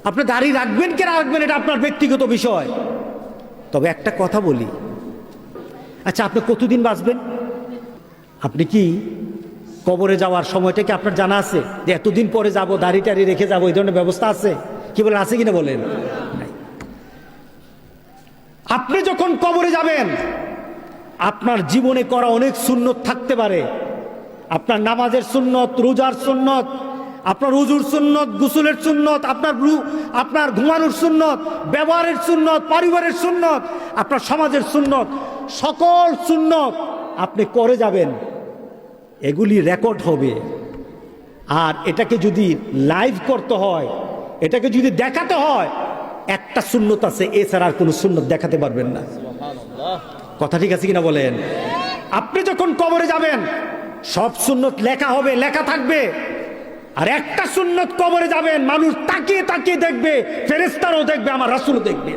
আপনি দাড়ি রাখবেন কি রাখবেন এটা আপনার ব্যক্তিগত বিষয়। তবে একটা কথা বলি, আচ্ছা আপনি কতদিন বাঁচবেন? আপনি কি কবরে যাওয়ার সময়টা কি আপনার জানা আছে যে এতদিন পরে যাব, দাড়ি টাড়ি রেখে যাবো, এই ধরনের ব্যবস্থা আছে? কি বলেন, আছে কিনা বলেন? নাই। আপনি যখন কবরে যাবেন আপনার জীবনে করা অনেক সুন্নত থাকতে পারে। আপনার নামাজের সুন্নত, রোজার সুন্নত, আপনার উজুর সুন্নত, গোসলের সুন্নত, আপনার ঘুমানোর সুন্নত, ব্যবহারের সুন্নত, পরিবারের সুন্নত, আপনার সমাজের সুন্নত, সকল সুন্নত আপনি করে যাবেন। এগুলি রেকর্ড হবে। আর এটাকে যদি লাইভ করতে হয়, এটাকে যদি দেখাতে হয়, একটা সুন্নত আছে, এছাড়া আর কোনো সুন্নত দেখাতে পারবেন না। কথা ঠিক আছে কিনা বলেন? আপনি যখন কবরে যাবেন সব সুন্নত লেখা হবে, লেখা থাকবে। আর একটা সুন্নত কবরে যাবেন, মানুষ তাকিয়ে তাকিয়ে দেখবে, ফেরেশতারাও দেখবে, আমার রাসূলও দেখবে।